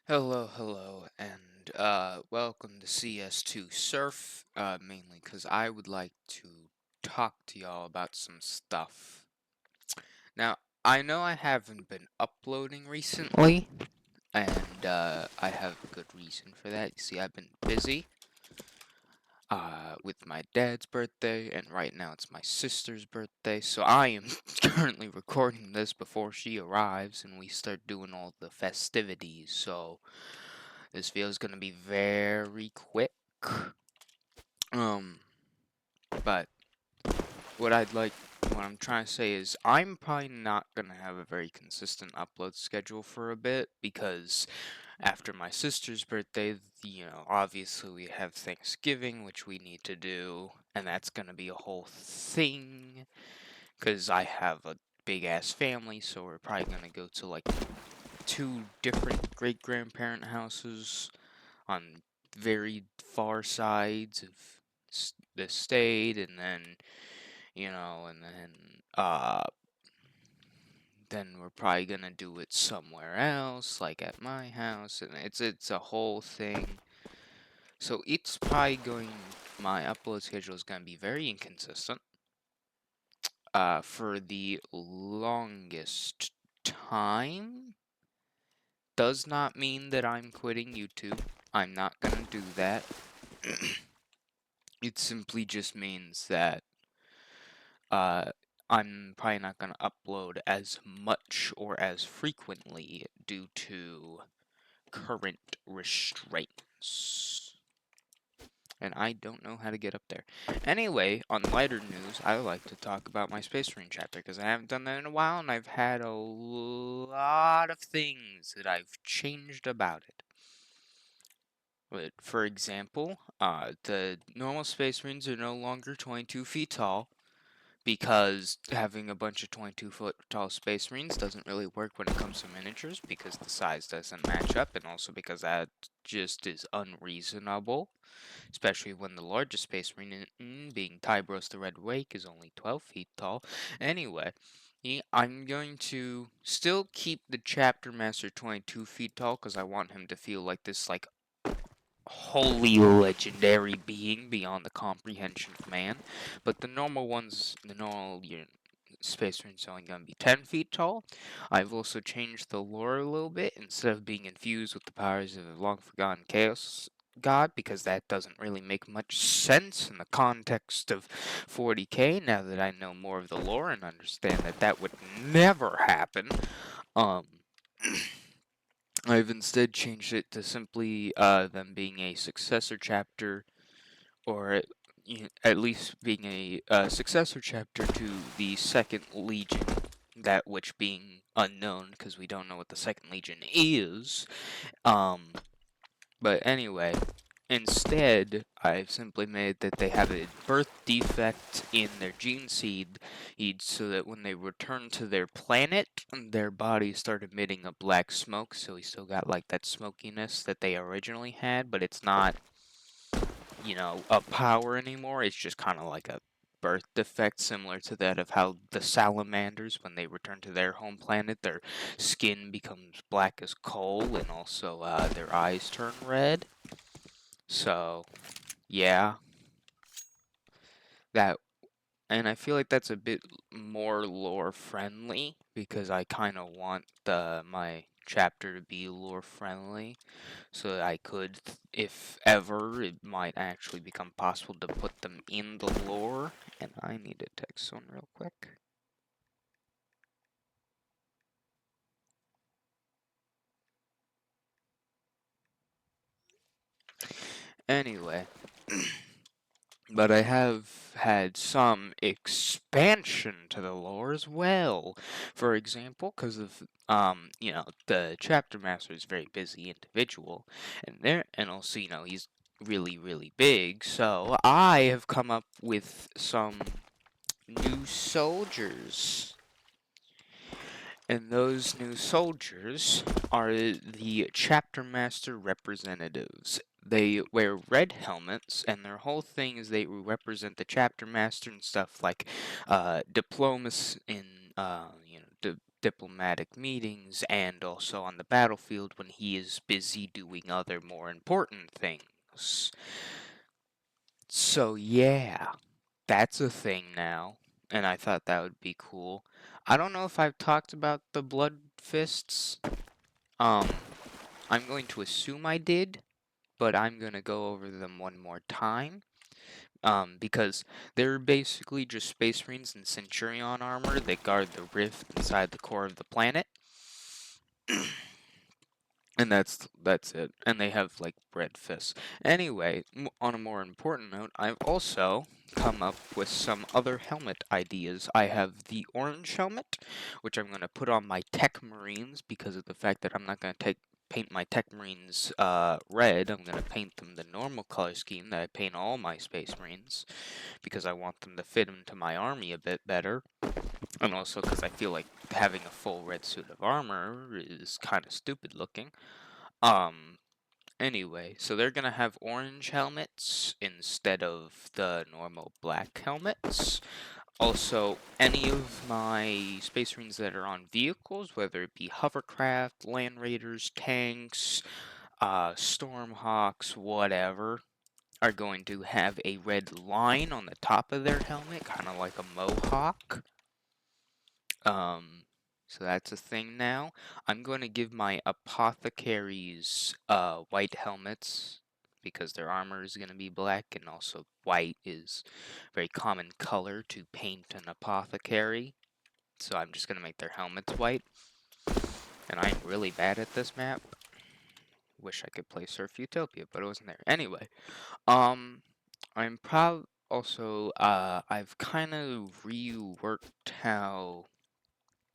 Hello, and welcome to CS2 Surf, mainly because I would like to talk to y'all about some stuff. Now, I know I haven't been uploading recently, and I have a good reason for that. You see, I've been busy with my dad's birthday, and right now it's my sister's birthday, so I am currently recording this before she arrives and we start doing all the festivities, so this video is going to be very quick. Um, but what I'm trying to say is I'm probably not going to have a very consistent upload schedule for a bit because after my sister's birthday, obviously we have Thanksgiving, which we need to do, and that's going to be a whole thing because I have a big ass family, so we're probably going to go to like two different great grandparent houses on very far sides of the state, and then then we're probably gonna do it somewhere else, like at my house, and it's a whole thing. So it's probably going. My upload schedule is gonna be very inconsistent. For the longest time does not mean that I'm quitting YouTube. I'm not gonna do that. It simply just means that uh, I'm probably not going to upload as much or as frequently due to current restraints. And I don't know how to get up there. Anyway, on lighter news, I would like to talk about my Space Marine chapter because I haven't done that in a while and I've had a lot of things that I've changed about it. But for example, the normal Space Marines are no longer 22 feet tall, because having a bunch of 22-foot tall Space Marines doesn't really work when it comes to miniatures because the size doesn't match up, and also because that just is unreasonable, especially when the largest Space Marine, being Tybros the Red Wake, is only 12 feet tall. Anyway, I'm going to still keep the Chapter Master 22 feet tall because I want him to feel like this, like, wholly legendary being beyond the comprehension of man. But the normal ones, the normal Space Marines are only going to be 10 feet tall. I've also changed the lore a little bit instead of being infused with the powers of a long forgotten Chaos God, because that doesn't really make much sense in the context of 40k. Now that I know more of the lore and understand that that would never happen, um. I've instead changed it to simply them being a successor chapter, or at least being a successor chapter to the Second Legion, that which being unknown because we don't know what the Second Legion is. Um, but anyway, instead, I've simply made that they have a birth defect in their gene seed, so that when they return to their planet, their bodies start emitting a black smoke, so we still got like that smokiness that they originally had, but it's not, a power anymore. It's just kind of like a birth defect, similar to that of how the salamanders, when they return to their home planet, their skin becomes black as coal, and also their eyes turn red. So, yeah, that, and I feel like that's a bit more lore friendly because I kind of want my chapter to be lore friendly, so that I could, if ever, it might actually become possible to put them in the lore. And I need to text someone real quick. Anyway. But I have had some expansion to the lore as well. For example, because of the chapter master is a very busy individual, and also he's really big. So I have come up with some new soldiers. And those new soldiers are the chapter master representatives. They wear red helmets, and their whole thing is they represent the chapter master and stuff like diplomacy in diplomatic meetings and also on the battlefield when he is busy doing other more important things. So yeah, that's a thing now, and I thought that would be cool. I don't know if I've talked about the Blood Fists. Um, I'm going to assume I did, but I'm gonna go over them one more time. Because they're basically just Space Marines in Centurion armor that guard the rift inside the core of the planet. And that's it. And they have like red fists. Anyway, on a more important note, I've also come up with some other helmet ideas. I have the orange helmet, which I'm going to put on my Tech Marines because of the fact that I'm not going to paint my Tech Marines red. I'm going to paint them the normal color scheme that I paint all my Space Marines because I want them to fit into my army a bit better. And also because I feel like having a full red suit of armor is kind of stupid looking. Anyway, so they're gonna have orange helmets instead of the normal black helmets. Also, any of my Space Marines that are on vehicles, whether it be hovercraft, land raiders, tanks, Stormhawks, whatever, are going to have a red line on the top of their helmet, kind of like a mohawk. So that's a thing now. I'm going to give my apothecaries white helmets because their armor is going to be black, and also white is a very common color to paint an apothecary. So I'm just going to make their helmets white. And I'm really bad at this map. Wish I could play Surf Utopia, but it wasn't there. Anyway, I'm proud also, I've kind of reworked how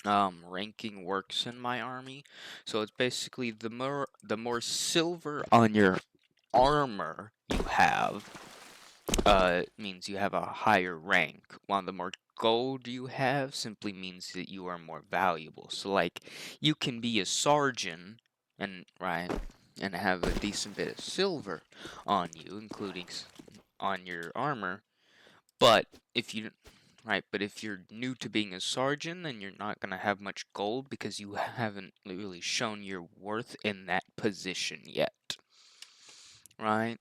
ranking works in my army. So it's basically the more silver on your armor you have, means you have a higher rank, while the more gold you have simply means that you are more valuable. So like you can be a sergeant and have a decent bit of silver on you, including on your armor, but if you but if you're new to being a sergeant, then you're not going to have much gold because you haven't really shown your worth in that position yet. Right?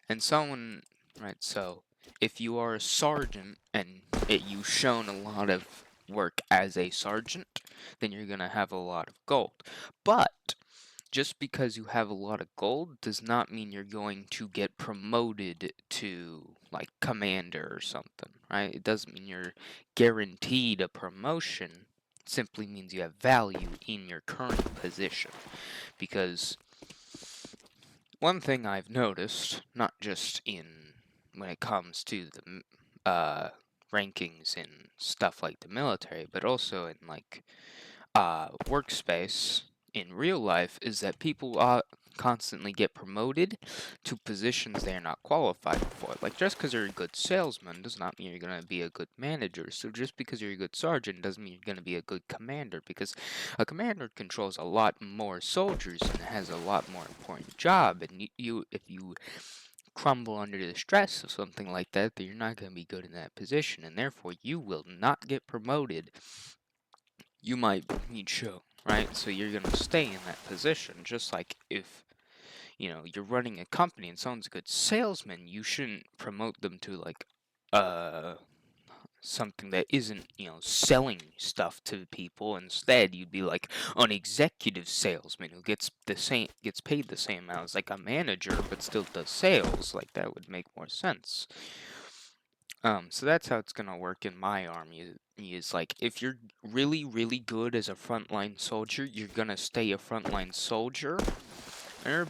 And so if you are a sergeant and you've shown a lot of work as a sergeant, then you're going to have a lot of gold. But just because you have a lot of gold does not mean you're going to get promoted to like commander or something, right? It doesn't mean you're guaranteed a promotion. It simply means you have value in your current position. Because one thing I've noticed, not just when it comes to the rankings in stuff like the military, but also in like workspace in real life, is that people constantly get promoted to positions they're not qualified for. Like, just because you're a good salesman does not mean you're going to be a good manager. So just because you're a good sergeant doesn't mean you're going to be a good commander, because a commander controls a lot more soldiers and has a lot more important job. And if you crumble under the stress of something like that, then you're not going to be good in that position, and therefore you will not get promoted. You might need show, right? So you're going to stay in that position. Just like if, you're running a company and someone's a good salesman, you shouldn't promote them to like something that isn't, selling stuff to people. Instead, you'd be like an executive salesman who gets paid the same amount as like a manager but still does sales. Like, that would make more sense. So that's how it's gonna work in my army. Is like, if you're really, really good as a frontline soldier, you're gonna stay a frontline soldier.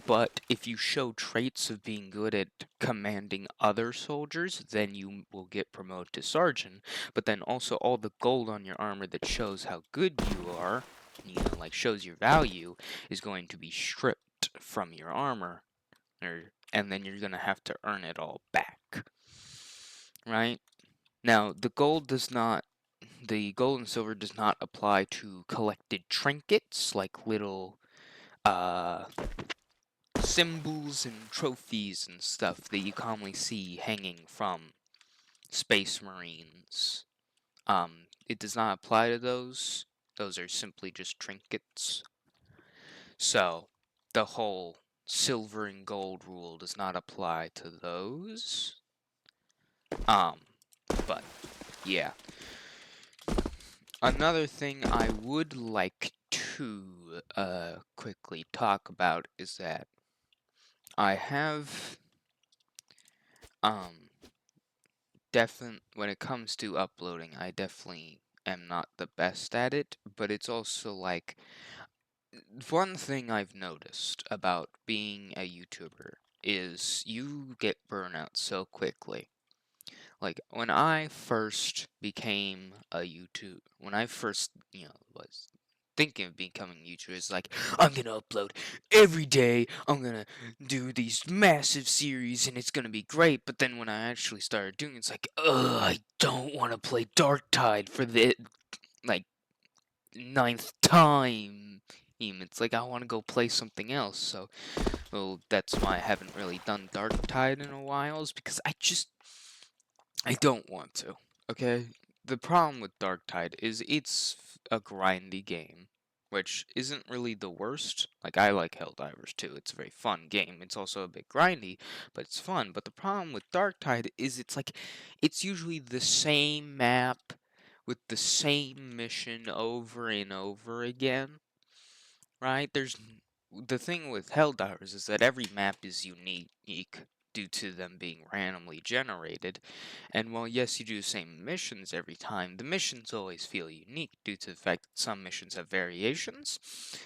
But if you show traits of being good at commanding other soldiers, then you will get promoted to sergeant. But then also all the gold on your armor that shows how good you are, like shows your value, is going to be stripped from your armor, and then you're gonna have to earn it all back. Right? Now, the gold and silver does not apply to collected trinkets, like little symbols and trophies and stuff that you commonly see hanging from Space Marines. It does not apply to those. Those are simply just trinkets. So, the whole silver and gold rule does not apply to those. But, yeah. Another thing I would like to quickly talk about is that I have when it comes to uploading, I definitely am not the best at it, but it's also like one thing I've noticed about being a YouTuber is you get burnout so quickly. Like when I first became a when I first, was thinking of becoming a YouTuber, it's like, I'm gonna upload every day, I'm gonna do these massive series, and it's gonna be great. But then when I actually started doing it, it's like, ugh, I don't want to play Darktide for the, like, ninth time. It's like, I want to go play something else. So, well, that's why I haven't really done Darktide in a while, is because I don't want to, okay? The problem with Darktide is it's a grindy game, which isn't really the worst. Like, I like Helldivers too. It's a very fun game. It's also a bit grindy, but it's fun. But the problem with Darktide is it's usually the same map with the same mission over and over again, right? The thing with Helldivers is that every map is unique due to them being randomly generated. And while yes, you do the same missions every time, the missions always feel unique due to the fact that some missions have variations.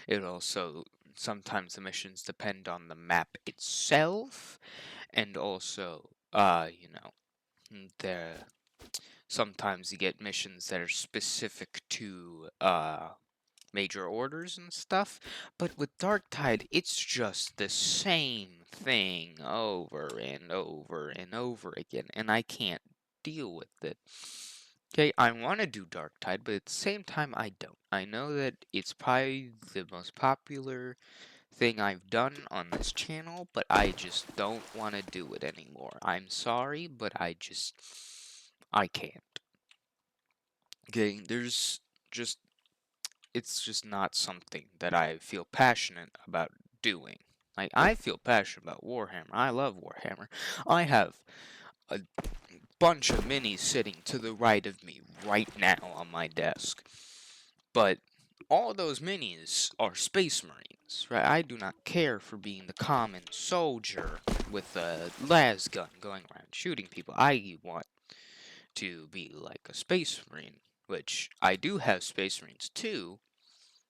It also sometimes the missions depend on the map itself, and also, there sometimes you get missions that are specific to major orders and stuff, but with Darktide, it's just the same thing over and over and over again, and I can't deal with it. Okay, I want to do Darktide, but at the same time, I don't. I know that it's probably the most popular thing I've done on this channel, but I just don't want to do it anymore. I'm sorry, but I can't. Okay, it's just not something that I feel passionate about doing. Like, I feel passionate about Warhammer. I love Warhammer. I have a bunch of minis sitting to the right of me right now on my desk. But all those minis are Space Marines, right? I do not care for being the common soldier with a las gun going around shooting people. I want to be like a Space Marine, which I do have Space Marines too.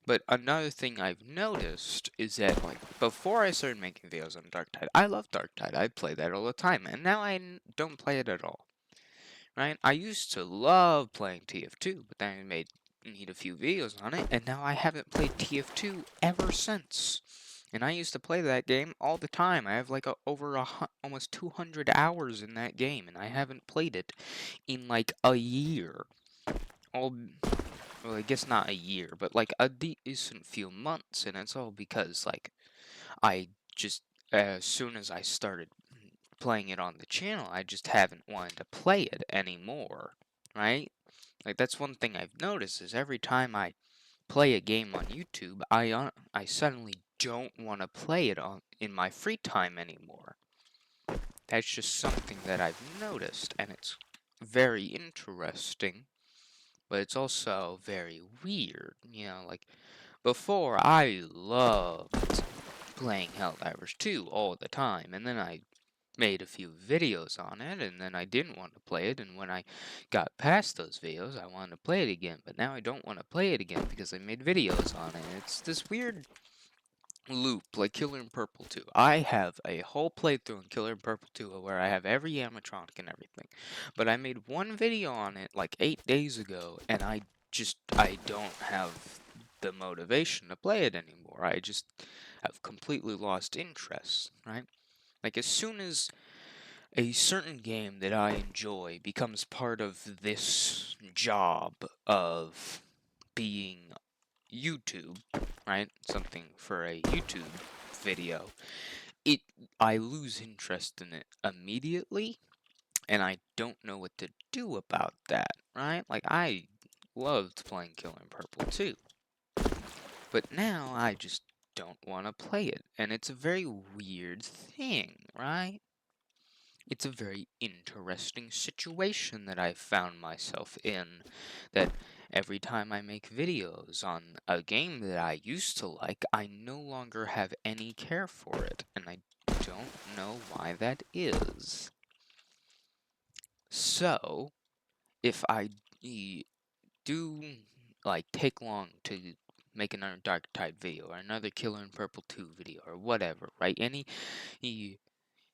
But another thing I've noticed is that, like, before I started making videos on Darktide, I love Darktide. I play that all the time, and now I don't play it at all. Right? I used to love playing TF2, but then I made a few videos on it, and now I haven't played TF2 ever since. And I used to play that game all the time. I have like almost 200 hours in that game, and I haven't played it in like a year. All well, I guess not a year, but like a decent few months, and it's all because like I just as soon as I started playing it on the channel, I just haven't wanted to play it anymore, right? Like that's one thing I've noticed is every time I play a game on YouTube, I suddenly don't want to play it in my free time anymore. That's just something that I've noticed, and it's very interesting. But it's also very weird, like, before I loved playing Helldivers 2 all the time, and then I made a few videos on it, and then I didn't want to play it, and when I got past those videos, I wanted to play it again, but now I don't want to play it again because I made videos on it. It's this weird loop, like Killer in Purple 2. I have a whole playthrough in Killer in Purple 2 where I have every animatronic and everything. But I made one video on it like 8 days ago, and I don't have the motivation to play it anymore. I just have completely lost interest, right? Like, as soon as a certain game that I enjoy becomes part of this job of being YouTube, right? Something for a YouTube video. It I lose interest in it immediately, and I don't know what to do about that, right? Like, I loved playing Killer in Purple too. But now I just don't want to play it. And it's a very weird thing, right? It's a very interesting situation that I found myself in. That every time I make videos on a game that I used to like, I no longer have any care for it. And I don't know why that is. So, if I do like take long to make another Dark Tide video or another Killer in Purple 2 video or whatever, right? Any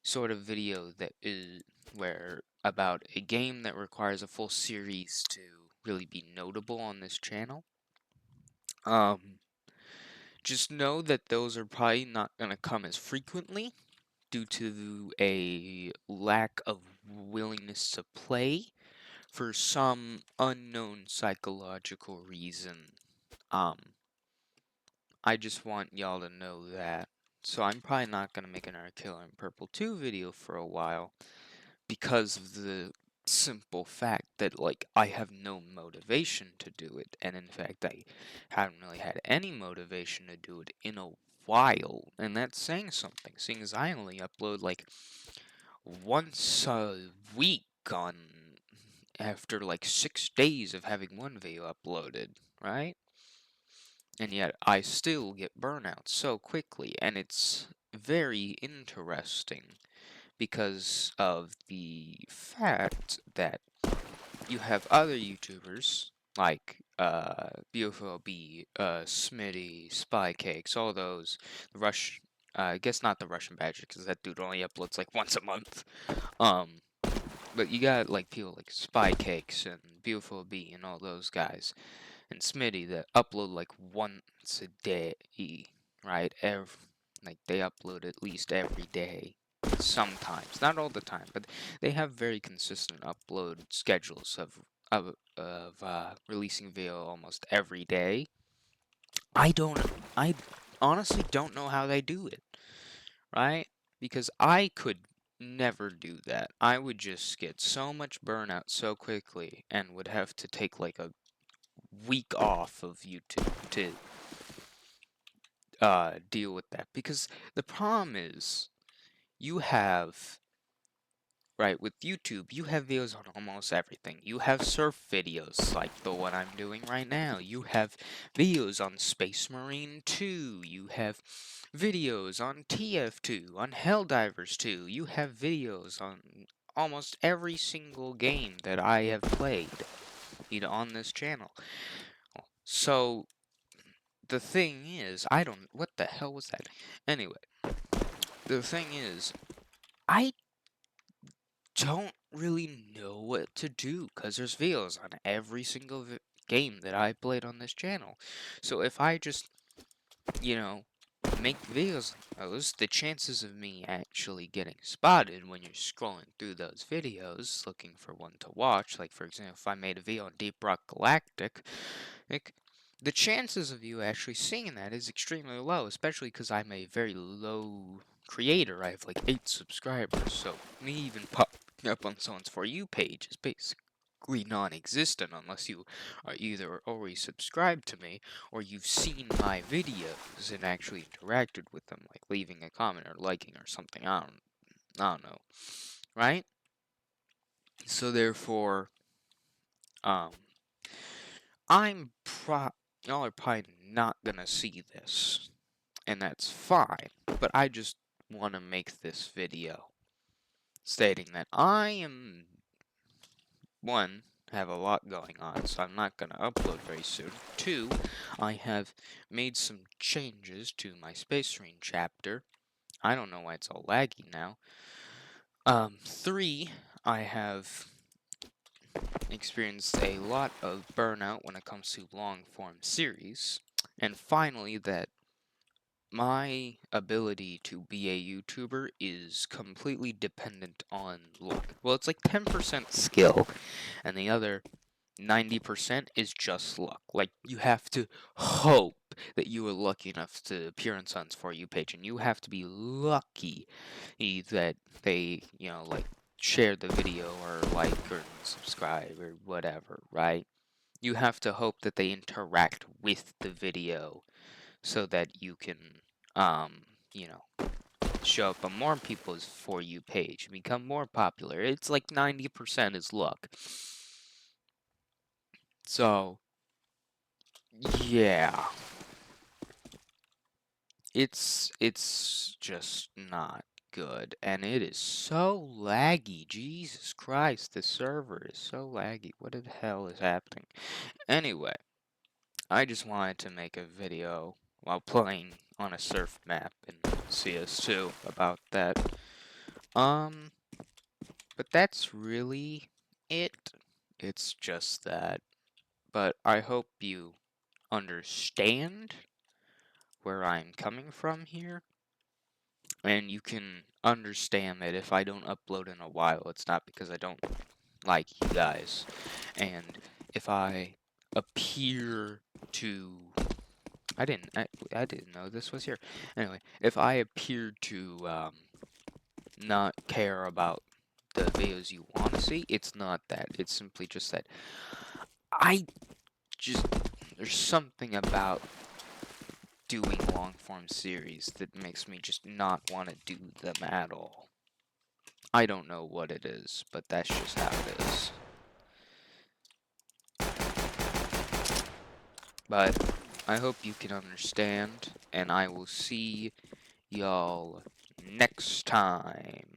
sort of video that is where about a game that requires a full series to really be notable on this channel. Just know that those are probably not gonna come as frequently due to a lack of willingness to play for some unknown psychological reason. I just want y'all to know that. So I'm probably not gonna make another Killer in Purple 2 video for a while because of the simple fact that like I have no motivation to do it, and in fact I haven't really had any motivation to do it in a while, and that's saying something, seeing as I only upload like once a week on after like 6 days of having one video uploaded, right? And yet I still get burnout so quickly, and it's very interesting because of the fact that you have other YouTubers like BFOB, Smitty, Spycakes, all those, the I guess not the Russian Badger because that dude only uploads like once a month. But you got like people like Spycakes and BFOB and all those guys and Smitty that upload like once a day, right? Like they upload at least every day. Sometimes, not all the time, but they have very consistent upload schedules of releasing video almost every day. I honestly don't know how they do it, right? Because I could never do that. I would just get so much burnout so quickly and would have to take like a week off of YouTube to deal with that. Because the problem is, you have, right, with YouTube, you have videos on almost everything. You have surf videos like the one I'm doing right now. You have videos on Space Marine 2. You have videos on TF2, on Helldivers 2. You have videos on almost every single game that I have played, on this channel. So the thing is, what the hell was that? Anyway, the thing is, I don't really know what to do because there's videos on every single game that I played on this channel. So if I just, you know, make videos like those, the chances of me actually getting spotted when you're scrolling through those videos looking for one to watch, like for example, if I made a video on Deep Rock Galactic, like, the chances of you actually seeing that is extremely low, especially because I'm a very low creator. I have like 8 subscribers, so me even popping up on someone's For You page is basically non-existent unless you are either already subscribed to me or you've seen my videos and actually interacted with them, like leaving a comment or liking or something. I don't know, right? So therefore, um, y'all are probably not gonna see this, and that's fine, but I just want to make this video stating that I am, one, have a lot going on, so I'm not gonna upload very soon. 2, I have made some changes to my Space Marine chapter. I don't know why it's all laggy now. 3, I have experienced a lot of burnout when it comes to long-form series. And finally, that my ability to be a YouTuber is completely dependent on luck. Well, it's like 10% skill, and the other 90% is just luck. Like, you have to hope that you are lucky enough to appear on Sun's For You page, and you have to be lucky that they, like, share the video or like or subscribe or whatever, right? You have to hope that they interact with the video so that you can, you know, show up on more people's For You page and become more popular. It's like 90% is luck. So, yeah. It's just not good, and it is so laggy. Jesus Christ, the server is so laggy. What the hell is happening? Anyway, I just wanted to make a video while playing on a surf map in CS2 about that. Um, but that's really it. It's just that. But I hope you understand where I'm coming from here. And you can understand that if I don't upload in a while, it's not because I don't like you guys. And if I appear to... I didn't know this was here. Anyway, if I appear to not care about the videos you want to see, it's not that. It's simply just that I just... There's something about doing long form series that makes me just not want to do them at all. I don't know what it is, but that's just how it is. But I hope you can understand, and I will see y'all next time.